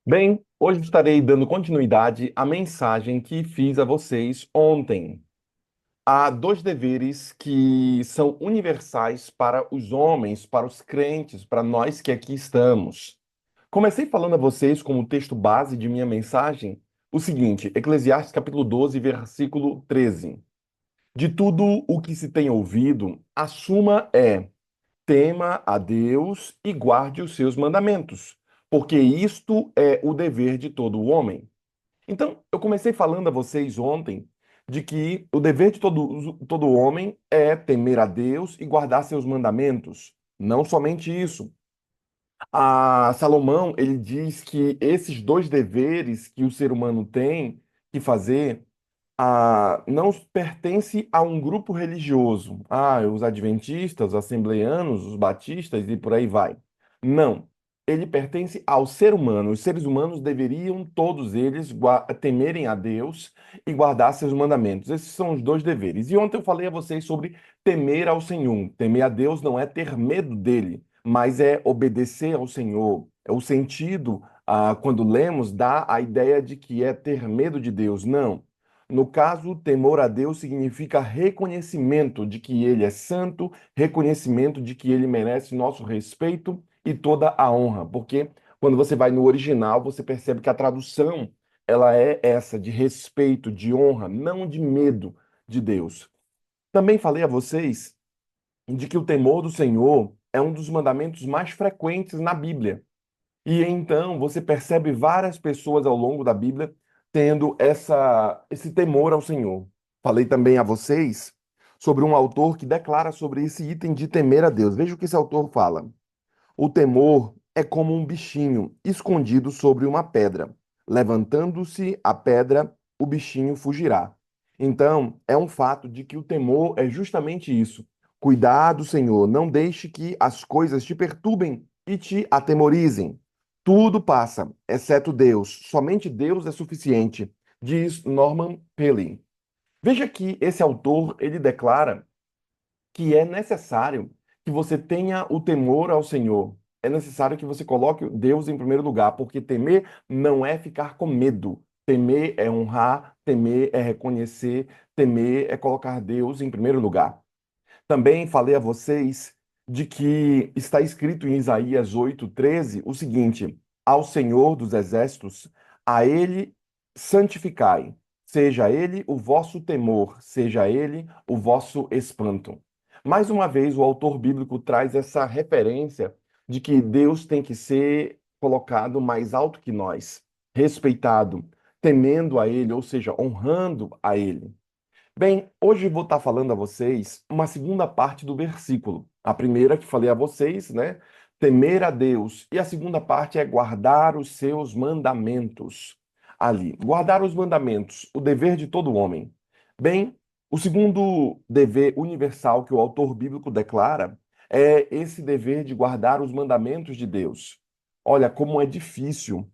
Bem, hoje estarei dando continuidade à mensagem que fiz a vocês ontem. Há dois deveres que são universais para os homens, para os crentes, para nós que aqui estamos. Comecei falando a vocês, como texto base de minha mensagem, o seguinte: Eclesiastes capítulo 12, versículo 13. De tudo o que se tem ouvido, a suma é: tema a Deus e guarde os seus mandamentos, porque isto é o dever de todo homem. Então, eu comecei falando a vocês ontem de que o dever de todo homem é temer a Deus e guardar seus mandamentos. Não somente isso. A Salomão, ele diz que esses dois deveres que o ser humano tem que fazer não pertence a um grupo religioso. Os adventistas, os assembleanos, os batistas e por aí vai. Não. Ele pertence ao ser humano. Os seres humanos deveriam, todos eles, temerem a Deus e guardar seus mandamentos. Esses são os dois deveres. E ontem eu falei a vocês sobre temer ao Senhor. Temer a Deus não é ter medo dele, mas é obedecer ao Senhor. É o sentido, quando lemos, dá a ideia de que é ter medo de Deus. Não. No caso, temor a Deus significa reconhecimento de que Ele é santo, reconhecimento de que Ele merece nosso respeito e toda a honra. Porque quando você vai no original, você percebe que a tradução ela é essa, de respeito, de honra, não de medo de Deus. Também falei a vocês de que o temor do Senhor é um dos mandamentos mais frequentes na Bíblia. E então você percebe várias pessoas ao longo da Bíblia tendo esse temor ao Senhor. Falei também a vocês sobre um autor que declara sobre esse item de temer a Deus. Veja o que esse autor fala. O temor é como um bichinho escondido sobre uma pedra. Levantando-se a pedra, o bichinho fugirá. Então, é um fato de que o temor é justamente isso. Cuidado, Senhor, não deixe que as coisas te perturbem e te atemorizem. Tudo passa, exceto Deus. Somente Deus é suficiente, diz Norman Peale. Veja que esse autor, ele declara que é necessário que você tenha o temor ao Senhor. É necessário que você coloque Deus em primeiro lugar, porque temer não é ficar com medo. Temer é honrar, temer é reconhecer, temer é colocar Deus em primeiro lugar. Também falei a vocês de que está escrito em Isaías 8:13 o seguinte: Ao Senhor dos exércitos, a ele santificai, seja ele o vosso temor, seja ele o vosso espanto. Mais uma vez, o autor bíblico traz essa referência de que Deus tem que ser colocado mais alto que nós, respeitado, temendo a ele, ou seja, honrando a ele. Bem, hoje vou estar falando a vocês uma segunda parte do versículo. A primeira que falei a vocês, né? Temer a Deus. E a segunda parte é guardar os seus mandamentos. Ali, guardar os mandamentos, o dever de todo homem. Bem, o segundo dever universal que o autor bíblico declara é esse dever de guardar os mandamentos de Deus. Olha, como é difícil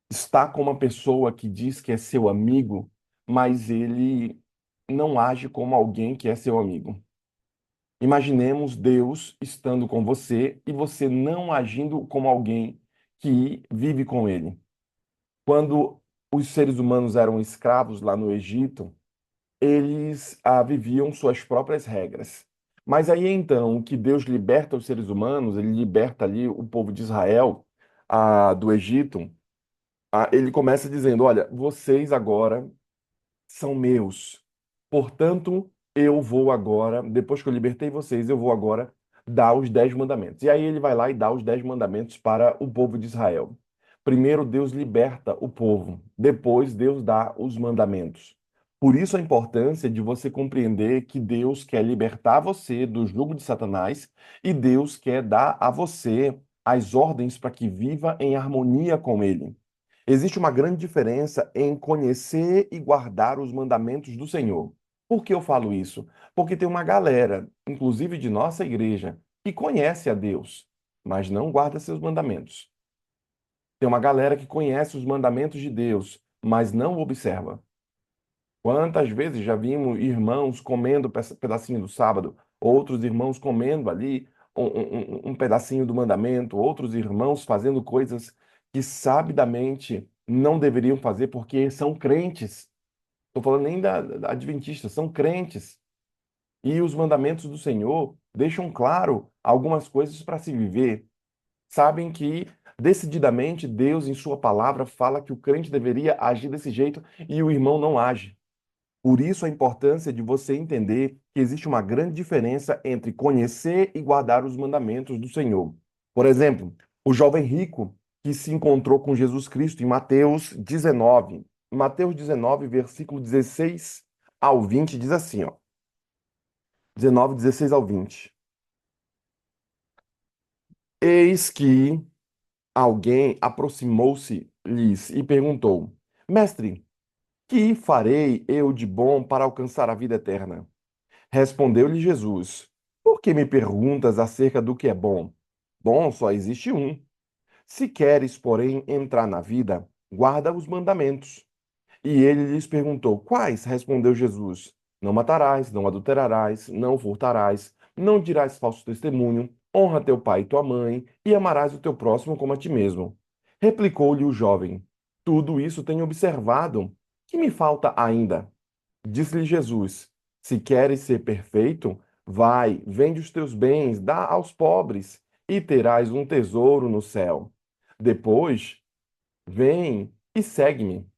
estar com uma pessoa que diz que é seu amigo, mas ele não age como alguém que é seu amigo. Imaginemos Deus estando com você e você não agindo como alguém que vive com ele. Quando os seres humanos eram escravos lá no Egito, eles viviam suas próprias regras. Mas aí então que Deus liberta os seres humanos, ele liberta ali o povo de Israel do Egito. Ele começa dizendo: Olha, vocês agora são meus. Portanto, eu vou agora, depois que eu libertei vocês, eu vou agora dar os 10 mandamentos. E aí ele vai lá e dá os 10 mandamentos para o povo de Israel. Primeiro, Deus liberta o povo. Depois, Deus dá os mandamentos. Por isso a importância de você compreender que Deus quer libertar você do jugo de Satanás e Deus quer dar a você as ordens para que viva em harmonia com ele. Existe uma grande diferença em conhecer e guardar os mandamentos do Senhor. Por que eu falo isso? Porque tem uma galera, inclusive de nossa igreja, que conhece a Deus, mas não guarda seus mandamentos. Tem uma galera que conhece os mandamentos de Deus, mas não observa. Quantas vezes já vimos irmãos comendo pedacinho do sábado, outros irmãos comendo ali um pedacinho do mandamento, outros irmãos fazendo coisas que sabidamente não deveriam fazer porque são crentes. Estou falando nem da adventista, são crentes. E os mandamentos do Senhor deixam claro algumas coisas para se viver. Sabem que decididamente Deus, em Sua palavra, fala que o crente deveria agir desse jeito e o irmão não age. Por isso a importância de você entender que existe uma grande diferença entre conhecer e guardar os mandamentos do Senhor. Por exemplo, o jovem rico que se encontrou com Jesus Cristo em Mateus 19. Mateus 19, versículo 16 ao 20, diz assim, ó. 19, 16 ao 20. Eis que alguém aproximou-se-lhes e perguntou: Mestre, que farei eu de bom para alcançar a vida eterna? Respondeu-lhe Jesus: Por que me perguntas acerca do que é bom? Bom só existe um. Se queres, porém, entrar na vida, guarda os mandamentos. E ele lhes perguntou: Quais? Respondeu Jesus: Não matarás, não adulterarás, não furtarás, não dirás falso testemunho, honra teu pai e tua mãe, e amarás o teu próximo como a ti mesmo. Replicou-lhe o jovem: Tudo isso tenho observado. Que me falta ainda? Disse-lhe Jesus: Se queres ser perfeito, vai, vende os teus bens, dá aos pobres, e terás um tesouro no céu. Depois, vem e segue-me.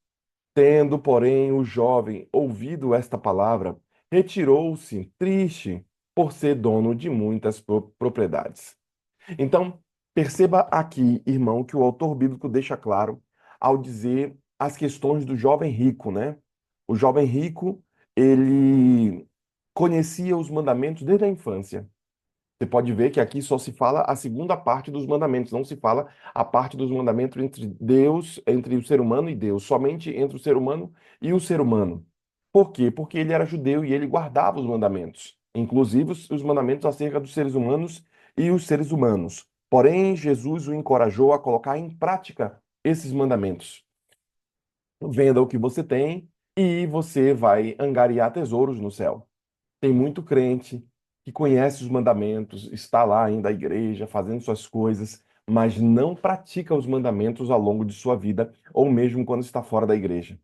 Tendo, porém, o jovem ouvido esta palavra, retirou-se, triste, por ser dono de muitas propriedades. Então, perceba aqui, irmão, que o autor bíblico deixa claro ao dizer as questões do jovem rico, né? O jovem rico, ele conhecia os mandamentos desde a infância. Você pode ver que aqui só se fala a segunda parte dos mandamentos, não se fala a parte dos mandamentos entre Deus, entre o ser humano e Deus, somente entre o ser humano e o ser humano. Por quê? Porque ele era judeu e ele guardava os mandamentos, inclusive os mandamentos acerca dos seres humanos e os seres humanos. Porém, Jesus o encorajou a colocar em prática esses mandamentos. Venda o que você tem e você vai angariar tesouros no céu. Tem muito crente que conhece os mandamentos, está lá indo à igreja, fazendo suas coisas, mas não pratica os mandamentos ao longo de sua vida, ou mesmo quando está fora da igreja.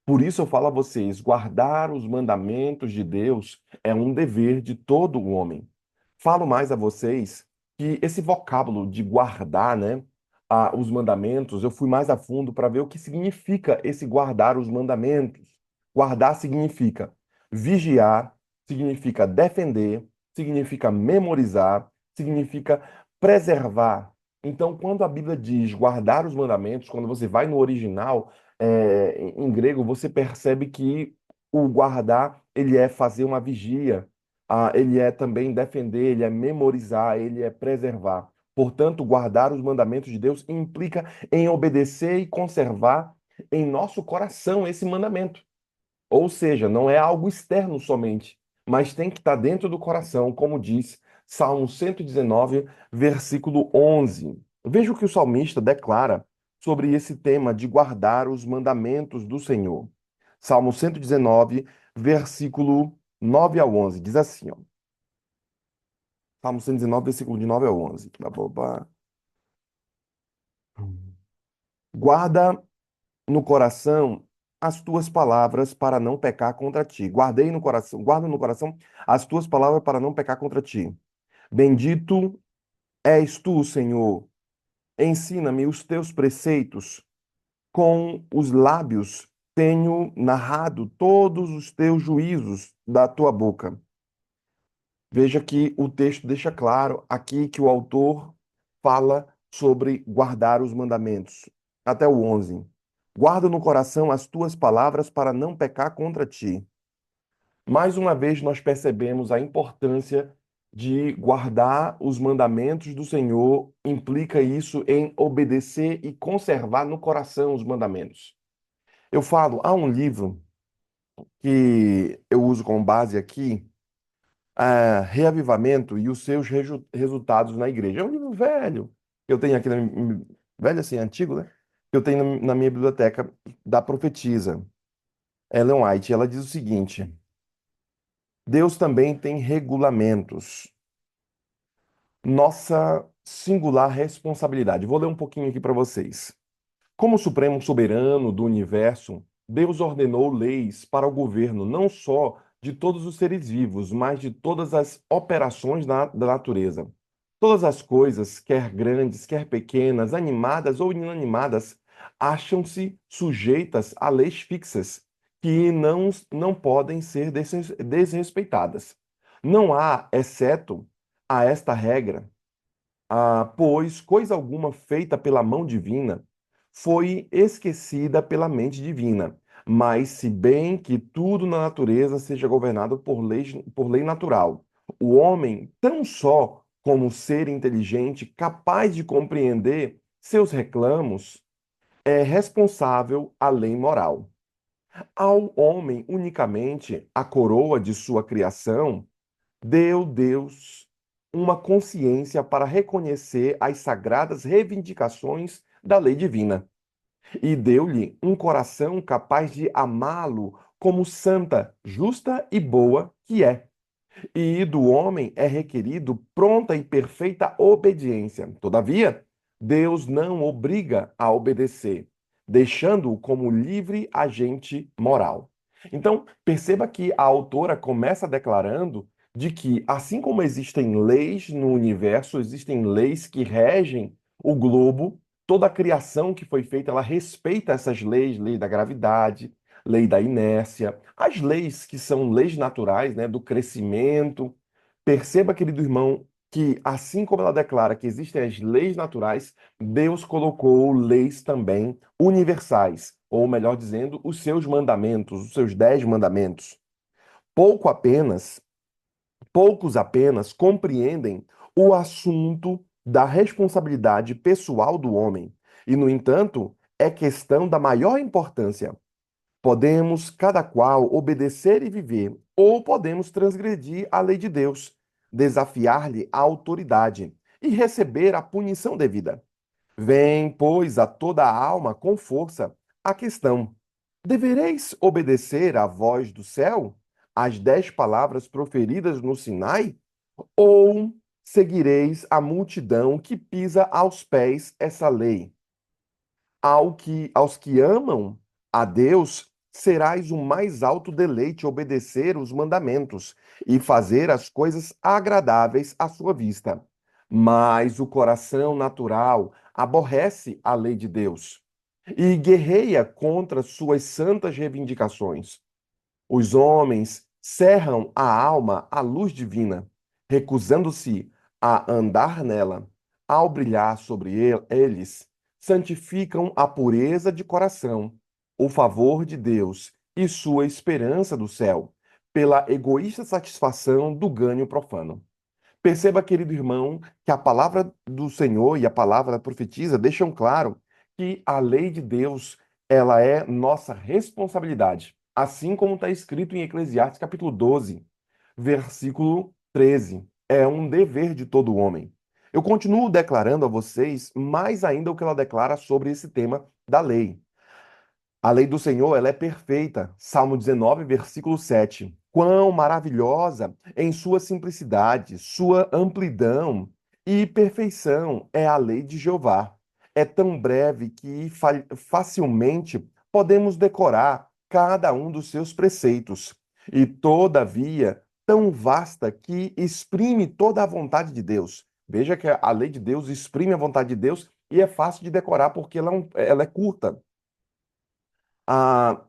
Por isso eu falo a vocês, guardar os mandamentos de Deus é um dever de todo o homem. Falo mais a vocês que esse vocábulo de guardar, né, os mandamentos, eu fui mais a fundo para ver o que significa esse guardar os mandamentos. Guardar significa vigiar, significa defender, significa memorizar, significa preservar. Então, quando a Bíblia diz guardar os mandamentos, quando você vai no original, em grego, você percebe que o guardar, ele é fazer uma vigia, ele é também defender, ele é memorizar, ele é preservar. Portanto, guardar os mandamentos de Deus implica em obedecer e conservar em nosso coração esse mandamento. Ou seja, não é algo externo somente, mas tem que estar dentro do coração, como diz Salmo 119, versículo 11. Veja o que o salmista declara sobre esse tema de guardar os mandamentos do Senhor. Salmo 119, versículo 9 ao 11, diz assim, ó. Salmo 119, versículo de 9 ao 11. Guarda no coração as tuas palavras para não pecar contra ti. Guardei no coração, guarda no coração as tuas palavras para não pecar contra ti. Bendito és tu, Senhor. Ensina-me os teus preceitos. Com os lábios tenho narrado todos os teus juízos da tua boca. Veja que o texto deixa claro aqui que o autor fala sobre guardar os mandamentos. Até o 11. Guarda no coração as tuas palavras para não pecar contra ti. Mais uma vez, nós percebemos a importância de guardar os mandamentos do Senhor, implica isso em obedecer e conservar no coração os mandamentos. Eu falo, há um livro que eu uso como base aqui, Reavivamento e os seus resultados na igreja. É um livro velho, que eu tenho aqui, velho assim, antigo, né? Que eu tenho na minha biblioteca da profetisa, Ellen White. Ela diz o seguinte: Deus também tem regulamentos. Nossa singular responsabilidade. Vou ler um pouquinho aqui para vocês. Como Supremo Soberano do universo, Deus ordenou leis para o governo não só de todos os seres vivos, mas de todas as operações da natureza. Todas as coisas, quer grandes, quer pequenas, animadas ou inanimadas, acham-se sujeitas a leis fixas, que não podem ser desrespeitadas. Não há, exceto a esta regra, pois coisa alguma feita pela mão divina foi esquecida pela mente divina. Mas, se bem que tudo na natureza seja governado por lei natural, o homem, tão só como ser inteligente, capaz de compreender seus reclamos, é responsável à lei moral. Ao homem unicamente a coroa de sua criação deu Deus uma consciência para reconhecer as sagradas reivindicações da lei divina e deu-lhe um coração capaz de amá-lo como santa, justa e boa que é. E do homem é requerido pronta e perfeita obediência. Todavia, Deus não obriga a obedecer, deixando-o como livre agente moral. Então, perceba que a autora começa declarando de que, assim como existem leis no universo, existem leis que regem o globo, toda a criação que foi feita, ela respeita essas leis, lei da gravidade, lei da inércia, as leis que são leis naturais, né, do crescimento. Perceba, querido irmão, que assim como ela declara que existem as leis naturais, Deus colocou leis também universais, ou melhor dizendo, os seus mandamentos, os seus 10 mandamentos. Pouco apenas, poucos apenas compreendem o assunto da responsabilidade pessoal do homem. E, no entanto, é questão da maior importância. Podemos, cada qual, obedecer e viver, ou podemos transgredir a lei de Deus, desafiar-lhe a autoridade e receber a punição devida. Vem, pois, a toda a alma com força a questão: devereis obedecer à voz do céu, às 10 palavras proferidas no Sinai, ou seguireis a multidão que pisa aos pés essa lei? Aos que amam a Deus, serás o mais alto deleite obedecer os mandamentos e fazer as coisas agradáveis à sua vista. Mas o coração natural aborrece a lei de Deus e guerreia contra suas santas reivindicações. Os homens cerram a alma à luz divina, recusando-se a andar nela. Ao brilhar sobre eles, santificam a pureza de coração, o favor de Deus e sua esperança do céu, pela egoísta satisfação do ganho profano. Perceba, querido irmão, que a palavra do Senhor e a palavra profetisa deixam claro que a lei de Deus, ela é nossa responsabilidade, assim como está escrito em Eclesiastes capítulo 12, versículo 13. É um dever de todo homem. Eu continuo declarando a vocês mais ainda o que ela declara sobre esse tema da lei. A lei do Senhor, ela é perfeita. Salmo 19, versículo 7. Quão maravilhosa em sua simplicidade, sua amplidão e perfeição é a lei de Jeová. É tão breve que facilmente podemos decorar cada um dos seus preceitos. E, todavia, tão vasta que exprime toda a vontade de Deus. Veja que a lei de Deus exprime a vontade de Deus e é fácil de decorar porque ela é curta.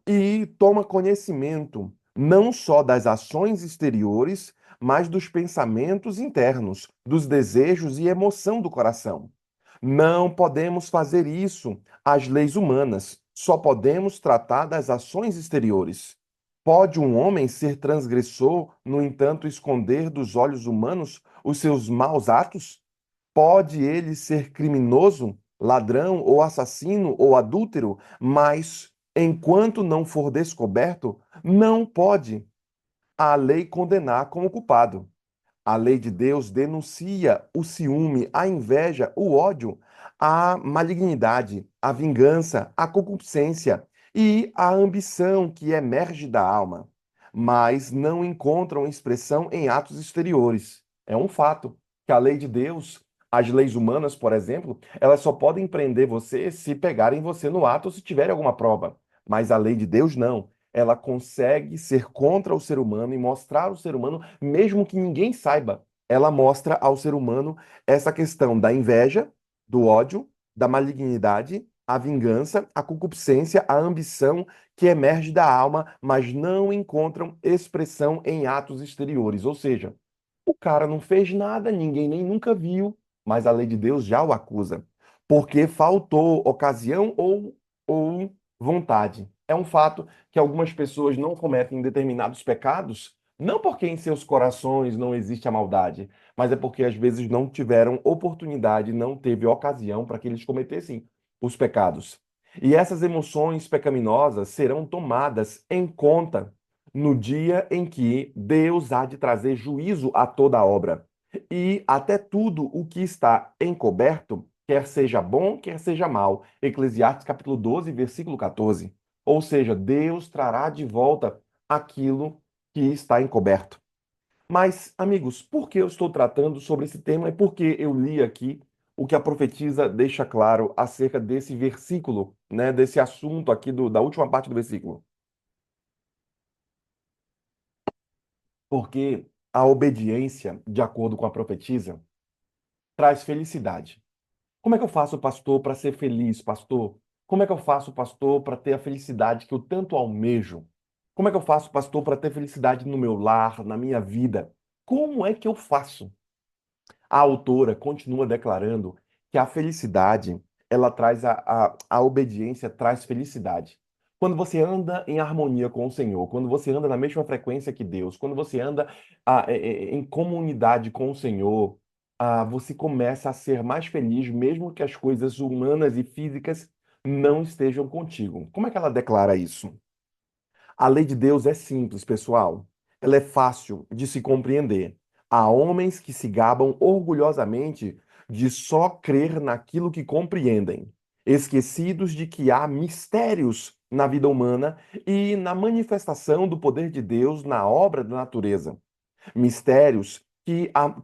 E toma conhecimento não só das ações exteriores, mas dos pensamentos internos, dos desejos e emoção do coração. Não podemos fazer isso às leis humanas, só podemos tratar das ações exteriores. Pode um homem ser transgressor, no entanto, esconder dos olhos humanos os seus maus atos? Pode ele ser criminoso, ladrão ou assassino ou adúltero, mas enquanto não for descoberto, não pode a lei condenar como culpado. A lei de Deus denuncia o ciúme, a inveja, o ódio, a malignidade, a vingança, a concupiscência e a ambição que emerge da alma, mas não encontram expressão em atos exteriores. É um fato que a lei de Deus, As leis humanas, por exemplo, elas só podem prender você se pegarem você no ato ou se tiverem alguma prova. Mas a lei de Deus não. Ela consegue ser contra o ser humano e mostrar ao ser humano, mesmo que ninguém saiba, ela mostra ao ser humano essa questão da inveja, do ódio, da malignidade, a vingança, a concupiscência, a ambição que emerge da alma, mas não encontram expressão em atos exteriores. Ou seja, o cara não fez nada, ninguém nem nunca viu, mas a lei de Deus já o acusa, porque faltou ocasião ou vontade. É um fato que algumas pessoas não cometem determinados pecados, não porque em seus corações não existe a maldade, mas é porque às vezes não tiveram oportunidade, não teve ocasião para que eles cometessem os pecados. E essas emoções pecaminosas serão tomadas em conta no dia em que Deus há de trazer juízo a toda a obra. E até tudo o que está encoberto, quer seja bom, quer seja mal. Eclesiastes capítulo 12, versículo 14. Ou seja, Deus trará de volta aquilo que está encoberto. Mas, amigos, por que eu estou tratando sobre esse tema e por que eu li aqui o que a profetisa deixa claro acerca desse versículo, né, desse assunto aqui da última parte do versículo? Porque a obediência, de acordo com a profetisa, traz felicidade. Como é que eu faço, pastor, para ser feliz, pastor? Como é que eu faço, pastor, para ter a felicidade que eu tanto almejo? Como é que eu faço, pastor, para ter felicidade no meu lar, na minha vida? Como é que eu faço? A autora continua declarando que a felicidade, ela traz a obediência traz felicidade. Quando você anda em harmonia com o Senhor, quando você anda na mesma frequência que Deus, quando você anda em comunidade com o Senhor, você começa a ser mais feliz, mesmo que as coisas humanas e físicas não estejam contigo. Como é que ela declara isso? A lei de Deus é simples, pessoal. Ela é fácil de se compreender. Há homens que se gabam orgulhosamente de só crer naquilo que compreendem, esquecidos de que há mistérios na vida humana e na manifestação do poder de Deus na obra da natureza. Mistérios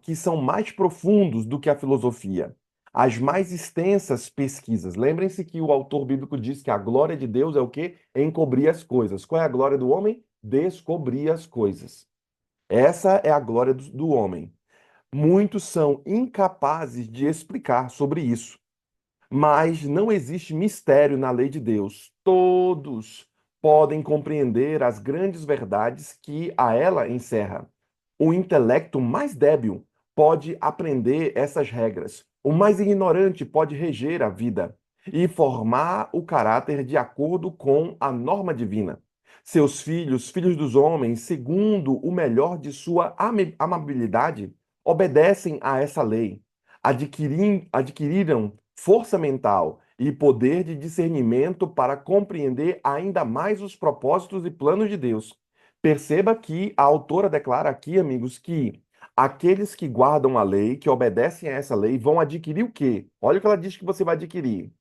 que são mais profundos do que a filosofia. As mais extensas pesquisas. Lembrem-se que o autor bíblico diz que a glória de Deus é o quê? Encobrir as coisas. Qual é a glória do homem? Descobrir as coisas. Essa é a glória do homem. Muitos são incapazes de explicar sobre isso. Mas não existe mistério na lei de Deus. Todos podem compreender as grandes verdades que a ela encerra. O intelecto mais débil pode aprender essas regras. O mais ignorante pode reger a vida e formar o caráter de acordo com a norma divina. Seus filhos, filhos dos homens, segundo o melhor de sua amabilidade, obedecem a essa lei. Adquiriram força mental e poder de discernimento para compreender ainda mais os propósitos e planos de Deus. Perceba que a autora declara aqui, amigos, que aqueles que guardam a lei, que obedecem a essa lei, vão adquirir o quê? Olha o que ela diz que você vai adquirir: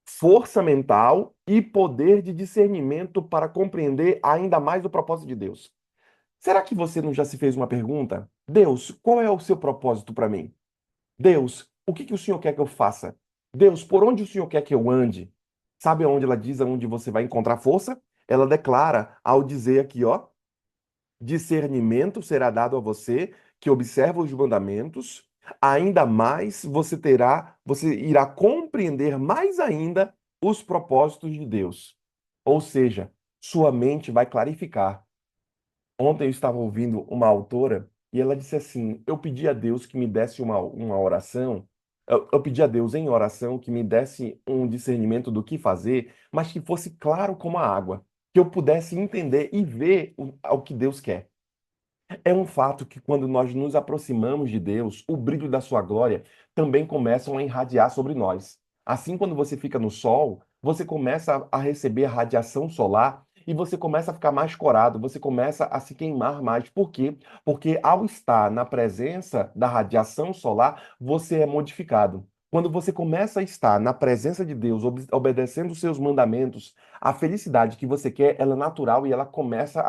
força mental e poder de discernimento para compreender ainda mais o propósito de Deus. Será que você não já se fez uma pergunta? Deus, qual é o seu propósito para mim? Deus, o que que o Senhor quer que eu faça? Deus, por onde o Senhor quer que eu ande? Sabe aonde ela diz aonde você vai encontrar força? Ela declara ao dizer aqui, ó, discernimento será dado a você que observa os mandamentos, ainda mais você irá compreender mais ainda os propósitos de Deus. Ou seja, sua mente vai clarificar. Ontem eu estava ouvindo uma autora e ela disse assim: eu pedi a Deus que me desse uma oração, eu pedi a Deus em oração que me desse um discernimento do que fazer, mas que fosse claro como a água, que eu pudesse entender e ver o que Deus quer. É um fato que quando nós nos aproximamos de Deus, o brilho da sua glória também começam a irradiar sobre nós. Assim, quando você fica no sol, você começa a receber a radiação solar e você começa a ficar mais corado, você começa a se queimar mais. Por quê? Porque ao estar na presença da radiação solar, você é modificado. Quando você começa a estar na presença de Deus, obedecendo os seus mandamentos, a felicidade que você quer, ela é natural e ela começa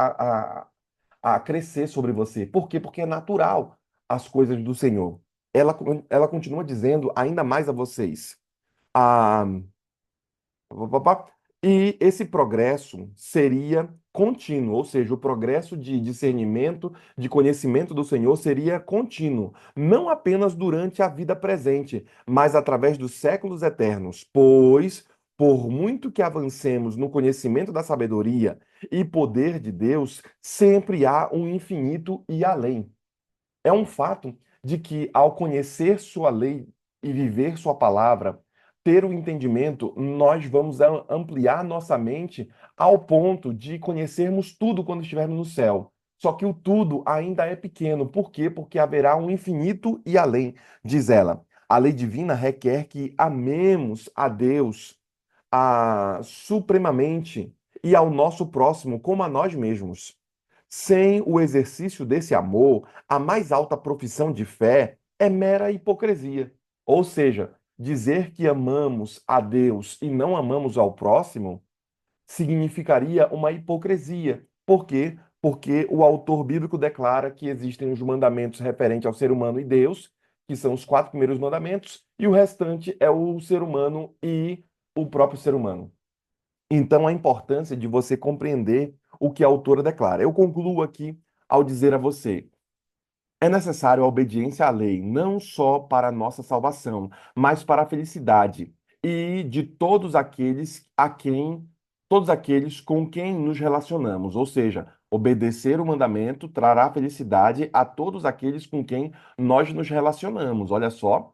a crescer sobre você. Por quê? Porque é natural as coisas do Senhor. ela continua dizendo ainda mais a vocês. Ah, pá, pá, pá. E esse progresso seria contínuo, ou seja, o progresso de discernimento, de conhecimento do Senhor seria contínuo, não apenas durante a vida presente, mas através dos séculos eternos. Pois, por muito que avancemos no conhecimento da sabedoria e poder de Deus, sempre há um infinito e além. É um fato de que, ao conhecer sua lei e viver sua palavra, ter o entendimento, nós vamos ampliar nossa mente ao ponto de conhecermos tudo quando estivermos no céu. Só que o tudo ainda é pequeno. Por quê? Porque haverá um infinito e além, diz ela. A lei divina requer que amemos a Deus supremamente e ao nosso próximo como a nós mesmos. Sem o exercício desse amor, a mais alta profissão de fé é mera hipocrisia. Ou seja, dizer que amamos a Deus e não amamos ao próximo significaria uma hipocrisia. Por quê? Porque o autor bíblico declara que existem os mandamentos referentes ao ser humano e Deus, que são os quatro primeiros mandamentos, e o restante é o ser humano e o próprio ser humano. Então, a importância de você compreender o que a autora declara. Eu concluo aqui ao dizer a você: é necessário a obediência à lei, não só para a nossa salvação, mas para a felicidade e de todos aqueles com quem nos relacionamos. Ou seja, obedecer o mandamento trará felicidade a todos aqueles com quem nós nos relacionamos. Olha só.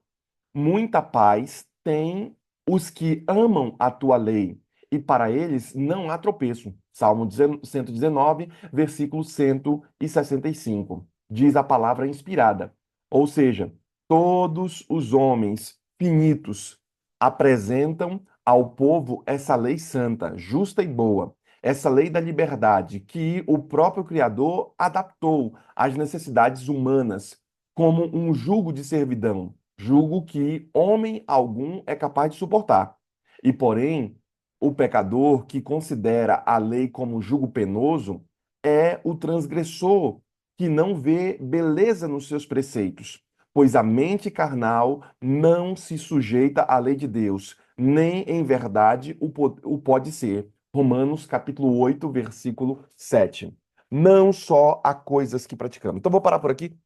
Muita paz têm os que amam a tua lei, e para eles não há tropeço. Salmo 119, versículo 165. Diz a palavra inspirada. Ou seja, todos os homens finitos apresentam ao povo essa lei santa, justa e boa. Essa lei da liberdade que o próprio Criador adaptou às necessidades humanas, como um jugo de servidão, julgo que homem algum é capaz de suportar. E, porém, o pecador que considera a lei como jugo penoso é o transgressor que não vê beleza nos seus preceitos, pois a mente carnal não se sujeita à lei de Deus, nem em verdade o pode ser. Romanos capítulo 8, versículo 7. Não só há coisas que praticamos. Então, vou parar por aqui.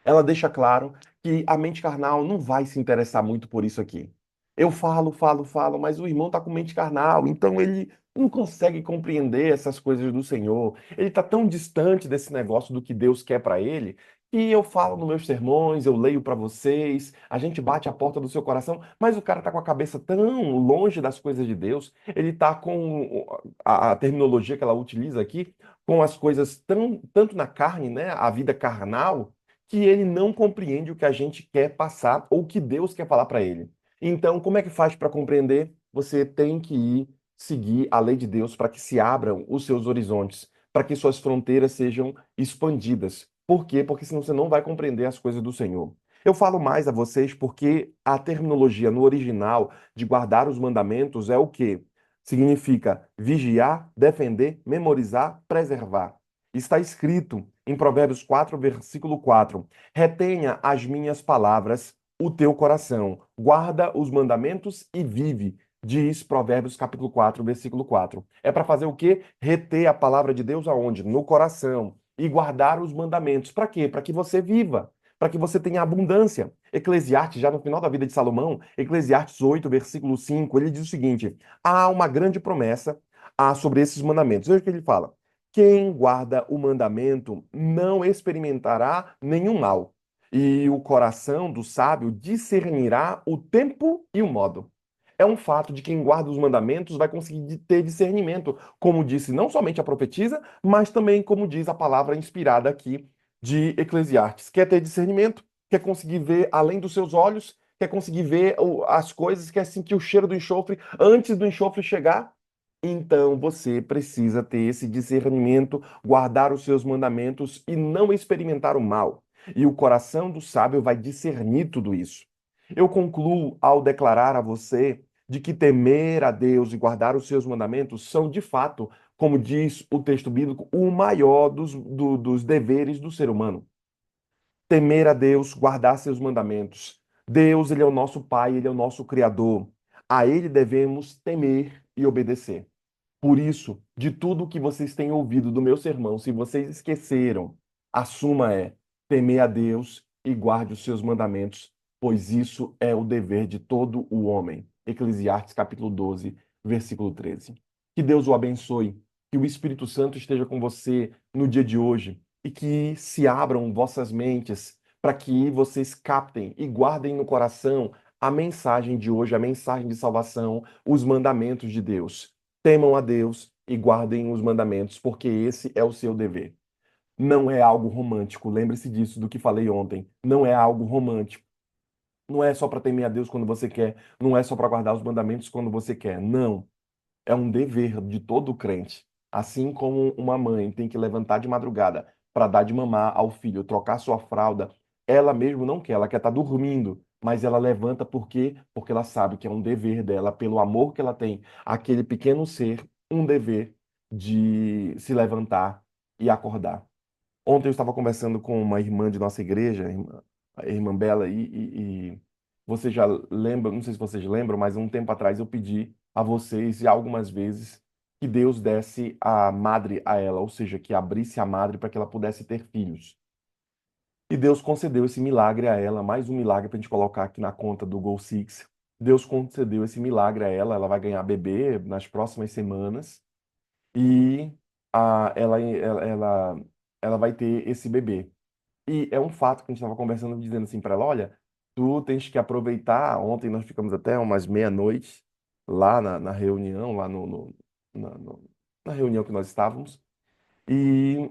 Ela deixa claro que a mente carnal não vai se interessar muito por isso aqui. Eu falo, falo, falo, mas o irmão está com mente carnal, então ele não consegue compreender essas coisas do Senhor. Ele está tão distante desse negócio do que Deus quer para ele, que eu falo nos meus sermões, eu leio para vocês, a gente bate a porta do seu coração, mas o cara está com a cabeça tão longe das coisas de Deus, ele está com a terminologia que ela utiliza aqui, com as coisas tanto na carne, né, a vida carnal, que ele não compreende o que a gente quer passar ou o que Deus quer falar para ele. Então, como é que faz para compreender? Você tem que ir seguir a lei de Deus para que se abram os seus horizontes, para que suas fronteiras sejam expandidas. Por quê? Porque senão você não vai compreender as coisas do Senhor. Eu falo mais a vocês porque a terminologia no original de guardar os mandamentos é o quê? Significa vigiar, defender, memorizar, preservar. Está escrito em Provérbios 4, versículo 4: retenha as minhas palavras, o teu coração, guarda os mandamentos e vive, diz Provérbios capítulo 4, versículo 4. É para fazer o quê? Reter a palavra de Deus aonde? No coração. E guardar os mandamentos. Para quê? Para que você viva, para que você tenha abundância. Eclesiastes, já no final da vida de Salomão, Eclesiastes 8, versículo 5, ele diz o seguinte: há uma grande promessa sobre esses mandamentos. Veja o que ele fala: quem guarda o mandamento não experimentará nenhum mal, e o coração do sábio discernirá o tempo e o modo. É um fato de quem guarda os mandamentos vai conseguir ter discernimento, como disse não somente a profetisa, mas também como diz a palavra inspirada aqui de Eclesiastes. Quer ter discernimento? Quer conseguir ver além dos seus olhos? Quer conseguir ver as coisas? Quer sentir o cheiro do enxofre antes do enxofre chegar? Então você precisa ter esse discernimento, guardar os seus mandamentos e não experimentar o mal. E o coração do sábio vai discernir tudo isso. Eu concluo ao declarar a você de que temer a Deus e guardar os seus mandamentos são, de fato, como diz o texto bíblico, o maior dos deveres do ser humano. temer a Deus, guardar seus mandamentos. Deus, ele é o nosso Pai, ele é o nosso Criador. A ele devemos temer e obedecer. Por isso, de tudo que vocês têm ouvido do meu sermão, se vocês esqueceram, a suma é temer a Deus e guarde os seus mandamentos, pois isso é o dever de todo o homem. Eclesiastes capítulo 12, versículo 13. Que Deus o abençoe, que o Espírito Santo esteja com você no dia de hoje e que se abram vossas mentes para que vocês captem e guardem no coração a mensagem de hoje, a mensagem de salvação, os mandamentos de Deus. Temam a Deus e guardem os mandamentos, porque esse é o seu dever. Não é algo romântico, lembre-se disso, do que falei ontem. Não é algo romântico. Não é só para temer a Deus quando você quer, não é só para guardar os mandamentos quando você quer. Não. É um dever de todo crente. Assim como uma mãe tem que levantar de madrugada para dar de mamar ao filho, trocar sua fralda, ela mesmo não quer, ela quer estar dormindo, mas ela levanta por quê? Porque ela sabe que é um dever dela, pelo amor que ela tem àquele pequeno ser, um dever de se levantar e acordar. Ontem eu estava conversando com uma irmã de nossa igreja, a irmã Bela, e você já lembra, não sei se vocês lembram, mas um tempo atrás eu pedi a vocês, já algumas vezes, que Deus desse a madre a ela, ou seja, que abrisse a madre para que ela pudesse ter filhos. E Deus concedeu esse milagre a ela, mais um milagre para a gente colocar aqui na conta do Goal Six. Deus concedeu esse milagre a ela vai ganhar bebê nas próximas semanas e ela vai ter esse bebê. E é um fato que a gente estava conversando, dizendo assim para ela, olha, tu tens que aproveitar, ontem nós ficamos até umas meia-noite lá na reunião, lá na, no- na reunião que nós estávamos, e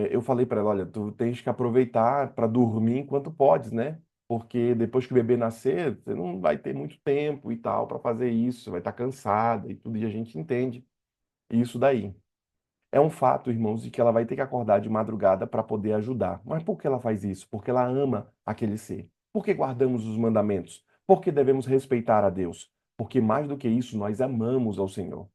eu falei para ela, olha, tu tens que aproveitar para dormir enquanto podes, né? Porque depois que o bebê nascer, você não vai ter muito tempo e tal para fazer isso, vai estar cansada e tudo, e a gente entende isso daí. É um fato, irmãos, de que ela vai ter que acordar de madrugada para poder ajudar. Mas por que ela faz isso? Porque ela ama aquele ser. Por que guardamos os mandamentos? Porque devemos respeitar a Deus. Porque mais do que isso, nós amamos ao Senhor.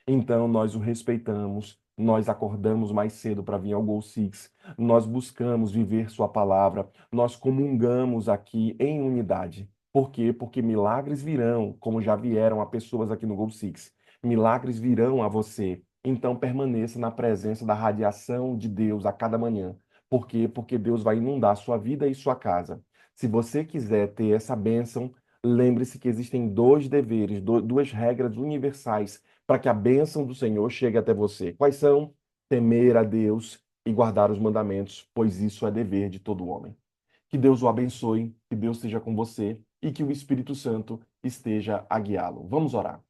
Então nós o respeitamos, nós acordamos mais cedo para vir ao Gol Six, nós buscamos viver Sua palavra, nós comungamos aqui em unidade. Por quê? Porque milagres virão, como já vieram a pessoas aqui no Gol Six. Milagres virão a você. Então permaneça na presença da radiação de Deus a cada manhã. Por quê? Porque Deus vai inundar sua vida e sua casa. Se você quiser ter essa bênção, lembre-se que existem dois deveres, duas regras universais para que a bênção do Senhor chegue até você. Quais são? Temer a Deus e guardar os mandamentos, pois isso é dever de todo homem. Que Deus o abençoe, que Deus esteja com você e que o Espírito Santo esteja a guiá-lo. Vamos orar.